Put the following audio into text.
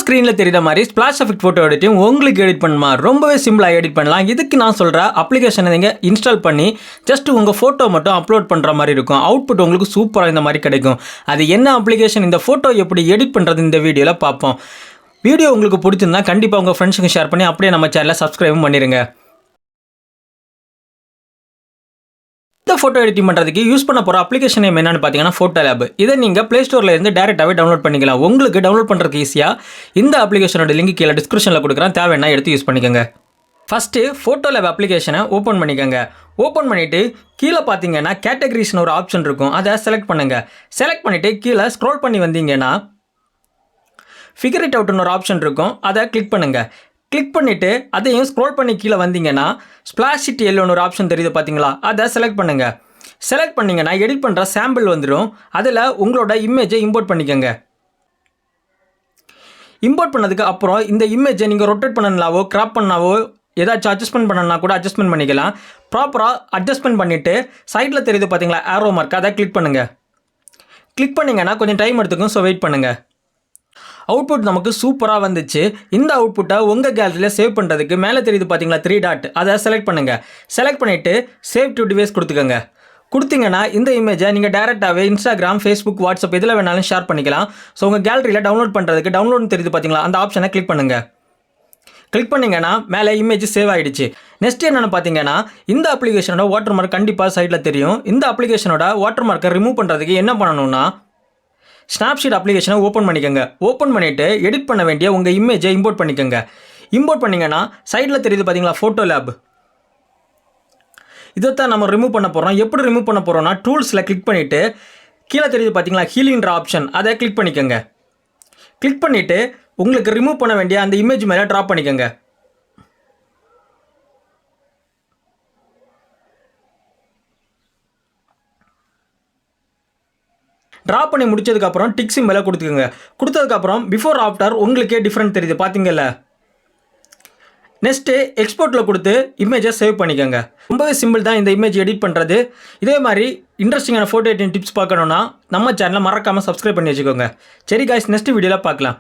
ஸ்க்ரீனில் தெரியுற மாதிரி ஸ்பிளாஷ் எஃபெக்ட் ஃபோட்டோ எடிட்டிங் உங்களுக்கு எடிட் பண்ணுமா ரொம்பவே சிம்பிளாக எடிட் பண்ணலாம். இதுக்கு நான் சொல்கிற அப்ளிகேஷனை நீங்கள் இன்ஸ்டால் பண்ணி ஜஸ்ட் உங்கள் ஃபோட்டோ மட்டும் அப்லோட் பண்ணுற மாதிரி இருக்கும். அவுட்புட் உங்களுக்கு சூப்பராக இந்த மாதிரி கிடைக்கும். அது என்ன அப்ளிகேஷன், இந்த ஃபோட்டோ எப்படி எடிட் பண்ணுறது இந்த வீடியோவில் பார்ப்போம். வீடியோ உங்களுக்கு பிடிச்சிருந்தா கண்டிப்பாக உங்கள் ஃப்ரெண்ட்ஸுக்கு ஷேர் பண்ணி அப்படியே நம்ம சேனலை சப்ஸ்கிரைபும் பண்ணிடுங்க. இந்த ஃபோட்டோ எடிட்டிங் பண்ணுறதுக்கு யூஸ் பண்ண போகிற அப்ளிகேஷன் நேம் என்னென்னு பார்த்தீங்கன்னா ஃபோட்டோ லேப். இதை நீங்கள் ப்ளே ஸ்டோரில் இருந்து டேரெக்டாகவே டவுன்லோட் பண்ணிக்கலாம். உங்களுக்கு டவுன்லோட் பண்ணுறதுக்கு ஈஸியாக இந்த அப்ளிகேஷனோட லிங்க் கீழே டிஸ்கிரிப்ஷனில் கொடுக்குறேன், தேவைன்னா எடுத்து யூஸ் பண்ணிக்கோங்க. ஃபஸ்ட்டு ஃபோட்டோ லேப் அப்ளிகேஷனை ஓப்பன் பண்ணிக்கோங்க. ஓப்பன் பண்ணிவிட்டு கீழே பார்த்தீங்கன்னா கேட்டகரிஸ்னு ஒரு ஆப்ஷன் இருக்கும், அதை செலக்ட் பண்ணுங்கள். செலக்ட் பண்ணிவிட்டு கீழே ஸ்க்ரோல் பண்ணி வந்தீங்கன்னா ஃபிகர் இட் அவுட்னு ஒரு ஆப்ஷன் இருக்கும், அதை கிளிக் பண்ணுங்கள். கிளிக் பண்ணிவிட்டு அதையும் ஸ்க்ரோல் பண்ணி கீழே வந்தீங்கன்னா ஸ்ப்ளாஷ் இட் எல்லோன்னு ஒரு ஆப்ஷன் தெரியுது பார்த்தீங்களா, அதை செலக்ட் பண்ணுங்கள். செலக்ட் பண்ணிங்கன்னா எடிட் பண்ணுற சாம்பிள் வந்துடும். அதில் உங்களோட இமேஜை இம்போர்ட் பண்ணிக்கோங்க. இம்போர்ட் பண்ணதுக்கு அப்புறம் இந்த இமேஜை நீங்கள் ரொட்டேட் பண்ணனாவோ கிராப் பண்ணாவோ ஏதாச்சும் அட்ஜஸ்ட்மெண்ட் பண்ணனா கூட அட்ஜஸ்ட்மெண்ட் பண்ணிக்கலாம். ப்ராப்பராக அட்ஜஸ்ட்மெண்ட் பண்ணிவிட்டு சைடில் தெரியுது பார்த்தீங்களா ஆரோ மார்க், அதை கிளிக் பண்ணுங்கள். கிளிக் பண்ணிங்கன்னா கொஞ்சம் டைம் எடுத்துக்கும், ஸோ வெயிட் பண்ணுங்கள். அவுட்புட் நமக்கு சூப்பராக வந்துச்சு. இந்த அவுட்புட்டை உங்கள் கேலரியில் சேவ் பண்ணுறதுக்கு மேலே தெரியுது பார்த்தீங்களா 3 டாட், அதை செலக்ட் பண்ணுங்கள். செலக்ட் பண்ணிவிட்டு சேவ் டு டிவைஸ் கொடுத்துக்கோங்க. கொடுத்தீங்கன்னா இந்த இமேஜை நீங்கள் டேரெக்டாகவே இன்ஸ்டாகிராம், ஃபேஸ்புக், வாட்ஸ்அப் எதில் வேணாலும் ஷேர் பண்ணிக்கலாம். ஸோ உங்கள் கேலரியில் டவுன்லோட் பண்ணுறதுக்கு டவுன்லோட் தெரியுது பார்த்தீங்களா, அந்த ஆப்ஷனை கிளிக் பண்ணுங்கள். கிளிக் பண்ணிங்கன்னா மேலே இமேஜ் சேவ் ஆகிடுச்சு. நெக்ஸ்ட் என்னென்னு பார்த்தீங்கன்னா இந்த அப்ளிகேஷனோட வாட்டர் மார்க் கண்டிப்பாக சைடில் தெரியும். இந்த அப்ளிகேஷனோட வாட்டர் மார்க்கை ரிமூவ் பண்ணுறதுக்கு என்ன பண்ணணும்னா ஸ்னாப்ஷீட் அப்ளிகேஷனை ஓப்பன் பண்ணிக்கோங்க. ஓப்பன் பண்ணிவிட்டு எடிட் பண்ண வேண்டிய உங்கள் இமேஜை இம்போர்ட் பண்ணிக்கோங்க. இம்போர்ட் பண்ணிங்கன்னா சைடில் தெரியுது பார்த்தீங்களா ஃபோட்டோ லேப், இதைத்தான் நம்ம ரிமூவ் பண்ண போகிறோம். எப்படி ரிமூவ் பண்ண போகிறோம்னா டூல்ஸில் கிளிக் பண்ணிவிட்டு கீழே தெரியுது பார்த்தீங்களா ஹீலிங்ன்ற ஆப்ஷன், அதை கிளிக் பண்ணிக்கோங்க. கிளிக் பண்ணிவிட்டு உங்களுக்கு ரிமூவ் பண்ண வேண்டிய அந்த இமேஜ் மேலே ட்ராப் பண்ணிக்கோங்க. ட்ரா பண்ணி முடிச்சதுக்கப்புறம் டிக் சிம்பலை கொடுத்துக்கோங்க. கொடுத்ததுக்கப்புறம் பிஃபோர் ஆஃப்டர் உங்களுக்கே டிஃப்ரெண்ட் தெரியுது பார்த்தீங்கல்ல. நெக்ஸ்ட்டு எக்ஸ்போர்ட்டில் கொடுத்து இமேஜை சேவ் பண்ணிக்கோங்க. ரொம்பவே சிம்பிள் தான் இந்த இமேஜ் எடிட் பண்ணுறது. இதே மாதிரி இன்ட்ரெஸ்டிங்கான ஃபோட்டோ எடிட்டிங் டிப்ஸ் பார்க்கணுன்னா நம்ம சேனலை மறக்காமல் சப்ஸ்கிரைப் பண்ணி வச்சுக்கோங்க. சரி காய்ஸ், நெக்ஸ்ட் வீடியோவில் பார்க்கலாம்.